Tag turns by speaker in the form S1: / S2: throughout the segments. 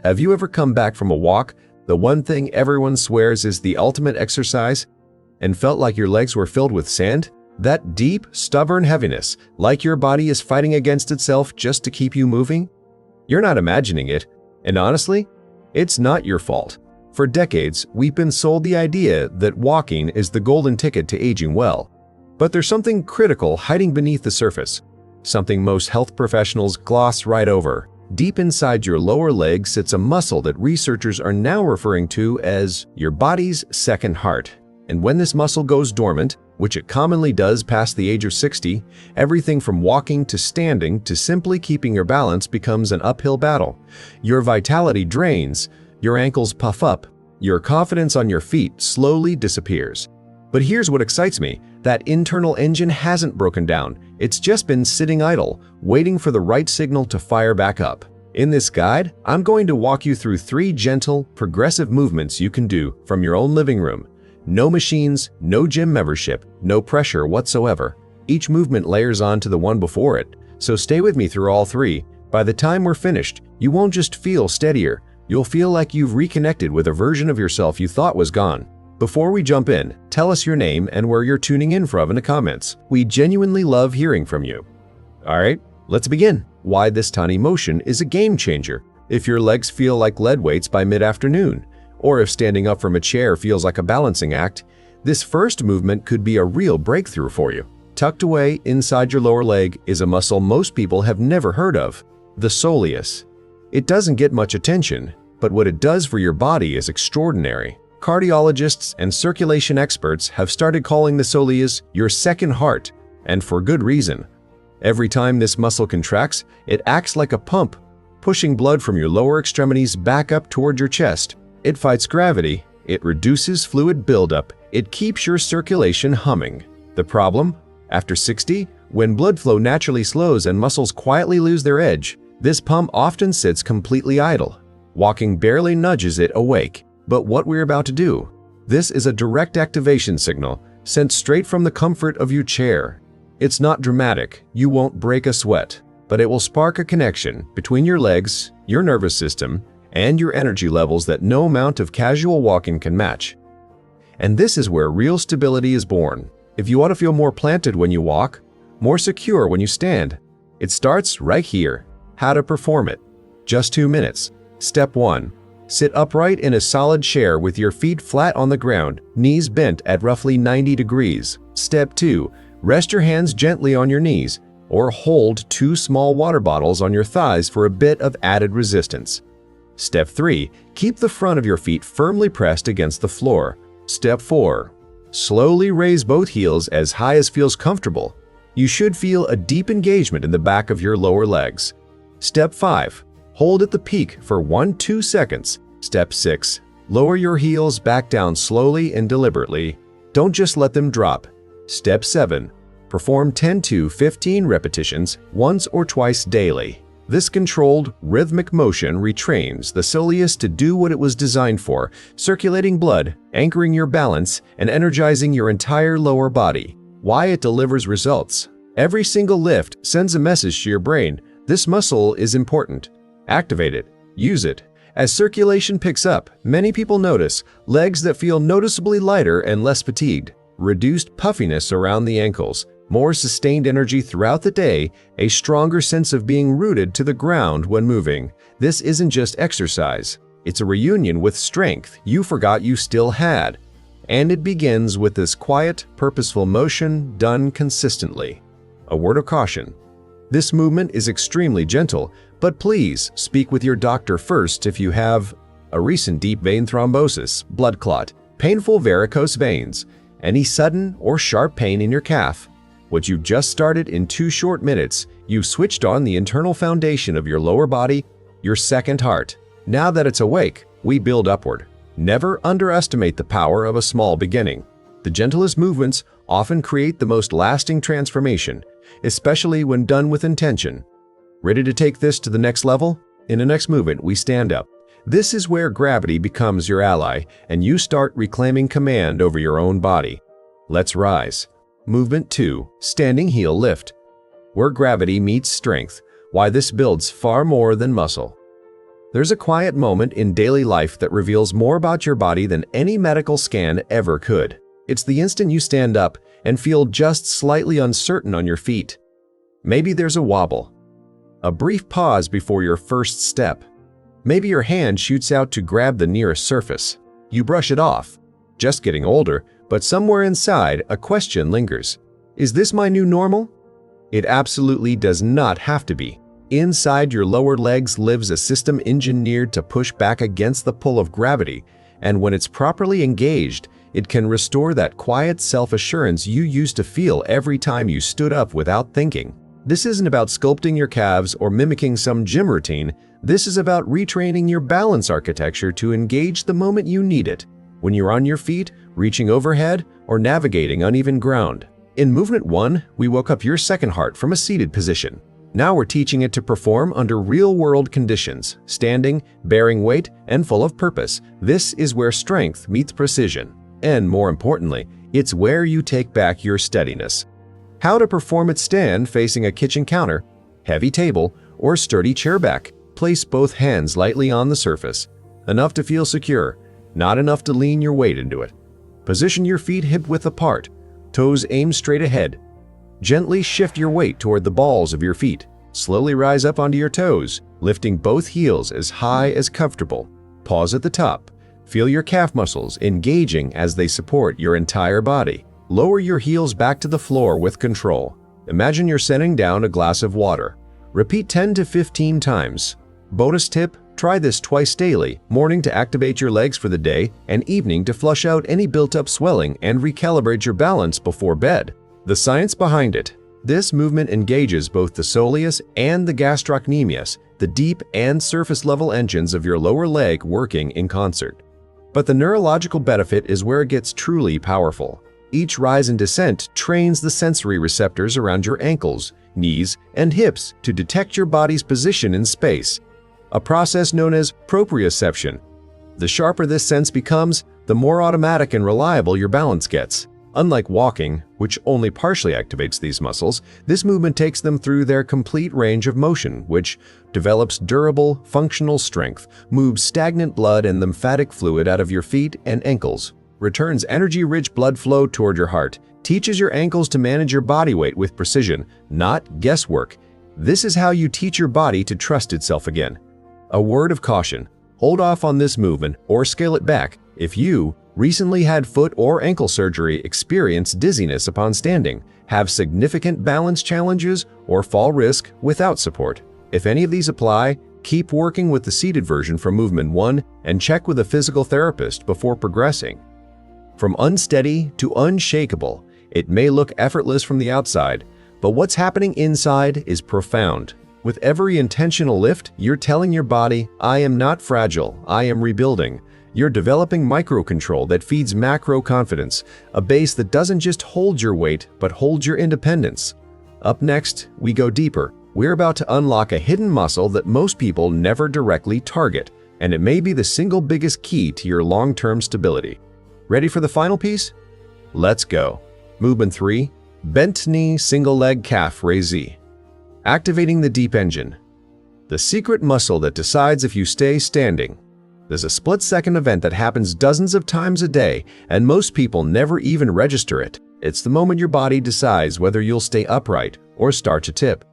S1: Have you ever come back from a walk, the one thing everyone swears is the ultimate exercise, and felt like your legs were filled with sand? That deep, stubborn heaviness, like your body is fighting against itself just to keep you moving? You're not imagining it, and honestly, it's not your fault. For decades, we've been sold the idea that walking is the golden ticket to aging well. But there's something critical hiding beneath the surface, something most health professionals gloss right over. Deep inside your lower leg sits a muscle that researchers are now referring to as your body's second heart. And when this muscle goes dormant, which it commonly does past the age of 60, everything from walking to standing to simply keeping your balance becomes an uphill battle. Your vitality drains, your ankles puff up, your confidence on your feet slowly disappears. But here's what excites me. That internal engine hasn't broken down. It's just been sitting idle, waiting for the right signal to fire back up. In this guide, I'm going to walk you through 3 gentle, progressive movements you can do from your own living room. No machines, no gym membership, no pressure whatsoever. Each movement layers on to the one before it, so stay with me through all 3. By the time we're finished, you won't just feel steadier, you'll feel like you've reconnected with a version of yourself you thought was gone. Before we jump in, tell us your name and where you're tuning in from in the comments. We genuinely love hearing from you. Alright, let's begin. Why this tiny motion is a game changer. If your legs feel like lead weights by mid-afternoon, or if standing up from a chair feels like a balancing act, this first movement could be a real breakthrough for you. Tucked away inside your lower leg is a muscle most people have never heard of, the soleus. It doesn't get much attention, but what it does for your body is extraordinary. Cardiologists and circulation experts have started calling the soleus your second heart, and for good reason. Every time this muscle contracts, it acts like a pump, pushing blood from your lower extremities back up toward your chest. It fights gravity, it reduces fluid buildup, it keeps your circulation humming. The problem? After 60, when blood flow naturally slows and muscles quietly lose their edge, this pump often sits completely idle. Walking barely nudges it awake. But what we're about to do, this is a direct activation signal sent straight from the comfort of your chair. It's not dramatic, you won't break a sweat, but it will spark a connection between your legs, your nervous system, and your energy levels that no amount of casual walking can match. And this is where real stability is born. If you want to feel more planted when you walk, more secure when you stand, it starts right here. How to perform it. Just 2 minutes. Step 1. Sit upright in a solid chair with your feet flat on the ground, knees bent at roughly 90 degrees. Step 2. Rest your hands gently on your knees, or hold 2 small water bottles on your thighs for a bit of added resistance. Step 3. Keep the front of your feet firmly pressed against the floor. Step 4. Slowly raise both heels as high as feels comfortable. You should feel a deep engagement in the back of your lower legs. Step 5. Hold at the peak for 1-2 seconds. Step 6. Lower your heels back down slowly and deliberately. Don't just let them drop. Step 7. Perform 10 to 15 repetitions once or twice daily. This controlled, rhythmic motion retrains the soleus to do what it was designed for, circulating blood, anchoring your balance, and energizing your entire lower body. Why it delivers results. Every single lift sends a message to your brain. This muscle is important. Activate it. Use it. As circulation picks up, many people notice legs that feel noticeably lighter and less fatigued, reduced puffiness around the ankles, more sustained energy throughout the day, a stronger sense of being rooted to the ground when moving. This isn't just exercise. It's a reunion with strength you forgot you still had. And it begins with this quiet, purposeful motion done consistently. A word of caution. This movement is extremely gentle, but please speak with your doctor first if you have a recent deep vein thrombosis, blood clot, painful varicose veins, any sudden or sharp pain in your calf. What you've just started in 2 short minutes, you've switched on the internal foundation of your lower body, your second heart. Now that it's awake, we build upward. Never underestimate the power of a small beginning. The gentlest movements often create the most lasting transformation, especially when done with intention. Ready to take this to the next level? In the next movement, we stand up. This is where gravity becomes your ally, and you start reclaiming command over your own body. Let's rise. Movement 2. Standing heel lift. Where gravity meets strength. Why this builds far more than muscle. There's a quiet moment in daily life that reveals more about your body than any medical scan ever could. It's the instant you stand up and feel just slightly uncertain on your feet. Maybe there's a wobble, a brief pause before your first step. Maybe your hand shoots out to grab the nearest surface. You brush it off. Just getting older, but somewhere inside, a question lingers. Is this my new normal? It absolutely does not have to be. Inside your lower legs lives a system engineered to push back against the pull of gravity, and when it's properly engaged, it can restore that quiet self-assurance you used to feel every time you stood up without thinking. This isn't about sculpting your calves or mimicking some gym routine. This is about retraining your balance architecture to engage the moment you need it, when you're on your feet, reaching overhead, or navigating uneven ground. In Movement 1, we woke up your second heart from a seated position. Now we're teaching it to perform under real-world conditions, standing, bearing weight, and full of purpose. This is where strength meets precision. And more importantly, it's where you take back your steadiness. How to perform at stand facing a kitchen counter, heavy table, or sturdy chair back. Place both hands lightly on the surface, enough to feel secure, not enough to lean your weight into it. Position your feet hip-width apart, toes aimed straight ahead. Gently shift your weight toward the balls of your feet. Slowly rise up onto your toes, lifting both heels as high as comfortable. Pause at the top. Feel your calf muscles engaging as they support your entire body. Lower your heels back to the floor with control. Imagine you're setting down a glass of water. Repeat 10 to 15 times. Bonus tip, try this twice daily, morning to activate your legs for the day and evening to flush out any built-up swelling and recalibrate your balance before bed. The science behind it. This movement engages both the soleus and the gastrocnemius, the deep and surface-level engines of your lower leg working in concert. But the neurological benefit is where it gets truly powerful. Each rise and descent trains the sensory receptors around your ankles, knees, and hips to detect your body's position in space, a process known as proprioception. The sharper this sense becomes, the more automatic and reliable your balance gets. Unlike walking, which only partially activates these muscles, this movement takes them through their complete range of motion, which develops durable, functional strength, moves stagnant blood and lymphatic fluid out of your feet and ankles, returns energy-rich blood flow toward your heart, teaches your ankles to manage your body weight with precision, not guesswork. This is how you teach your body to trust itself again. A word of caution: hold off on this movement or scale it back if you recently had foot or ankle surgery, experience dizziness upon standing, have significant balance challenges, or fall risk without support. If any of these apply, keep working with the seated version from Movement 1 and check with a physical therapist before progressing. From unsteady to unshakable, it may look effortless from the outside, but what's happening inside is profound. With every intentional lift, you're telling your body, I am not fragile, I am rebuilding. You're developing micro-control that feeds macro-confidence, a base that doesn't just hold your weight, but holds your independence. Up next, we go deeper. We're about to unlock a hidden muscle that most people never directly target, and it may be the single biggest key to your long-term stability. Ready for the final piece? Let's go. Movement 3, bent knee single leg calf raise. Activating the deep engine. The secret muscle that decides if you stay standing. There's a split-second event that happens dozens of times a day, and most people never even register it. It's the moment your body decides whether you'll stay upright or start to tip.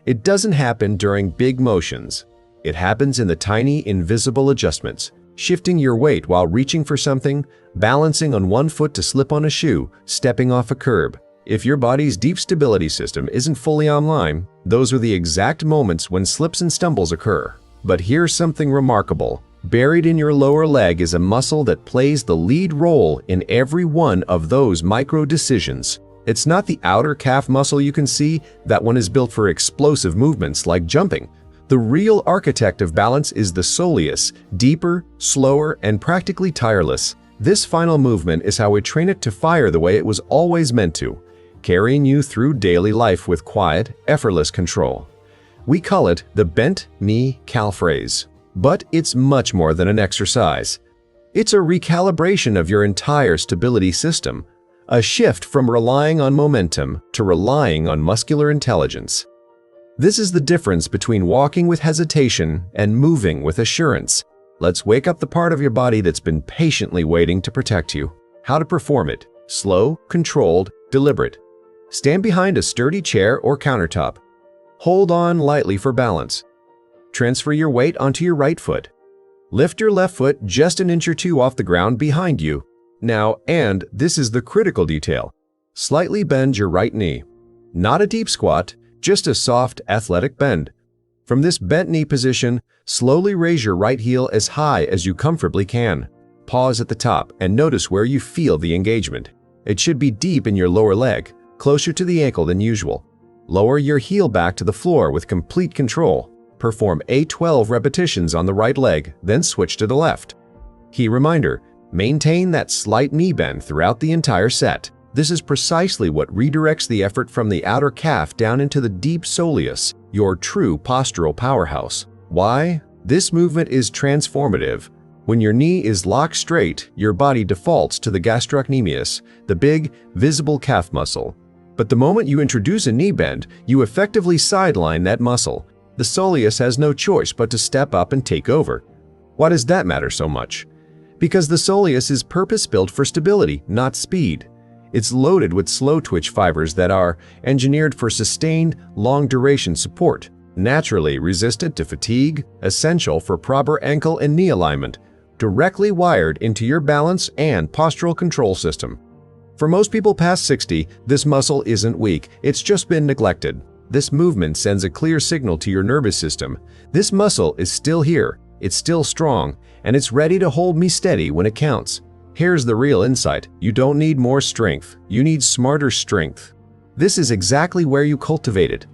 S1: It doesn't happen during big motions. It happens in the tiny, invisible adjustments, shifting your weight while reaching for something, balancing on one foot to slip on a shoe, stepping off a curb. If your body's deep stability system isn't fully online, those are the exact moments when slips and stumbles occur. But here's something remarkable. Buried in your lower leg is a muscle that plays the lead role in every one of those micro decisions. It's not the outer calf muscle you can see. That one is built for explosive movements like jumping. The real architect of balance is the soleus, deeper, slower, and practically tireless. This final movement is how we train it to fire the way it was always meant to, carrying you through daily life with quiet, effortless control. We call it the bent knee calf raise. But it's much more than an exercise. It's a recalibration of your entire stability system, a shift from relying on momentum to relying on muscular intelligence. This is the difference between walking with hesitation and moving with assurance. Let's wake up the part of your body that's been patiently waiting to protect you. How to perform it: slow, controlled, deliberate. Stand behind a sturdy chair or countertop. Hold on lightly for balance. Transfer your weight onto your right foot. Lift your left foot just an inch or two off the ground behind you. Now, and this is the critical detail, slightly bend your right knee. Not a deep squat, just a soft, athletic bend. From this bent knee position, slowly raise your right heel as high as you comfortably can. Pause at the top and notice where you feel the engagement. It should be deep in your lower leg, closer to the ankle than usual. Lower your heel back to the floor with complete control. Perform 12 repetitions on the right leg, then switch to the left. Key reminder: maintain that slight knee bend throughout the entire set. This is precisely what redirects the effort from the outer calf down into the deep soleus, your true postural powerhouse. Why? This movement is transformative. When your knee is locked straight, your body defaults to the gastrocnemius, the big, visible calf muscle. But the moment you introduce a knee bend, you effectively sideline that muscle. The soleus has no choice but to step up and take over. Why does that matter so much? Because the soleus is purpose-built for stability, not speed. It's loaded with slow-twitch fibers that are engineered for sustained, long-duration support, naturally resistant to fatigue, essential for proper ankle and knee alignment, directly wired into your balance and postural control system. For most people past 60, this muscle isn't weak, it's just been neglected. This movement sends a clear signal to your nervous system. This muscle is still here, it's still strong, and it's ready to hold me steady when it counts. Here's the real insight: you don't need more strength, you need smarter strength. This is exactly where you cultivate it.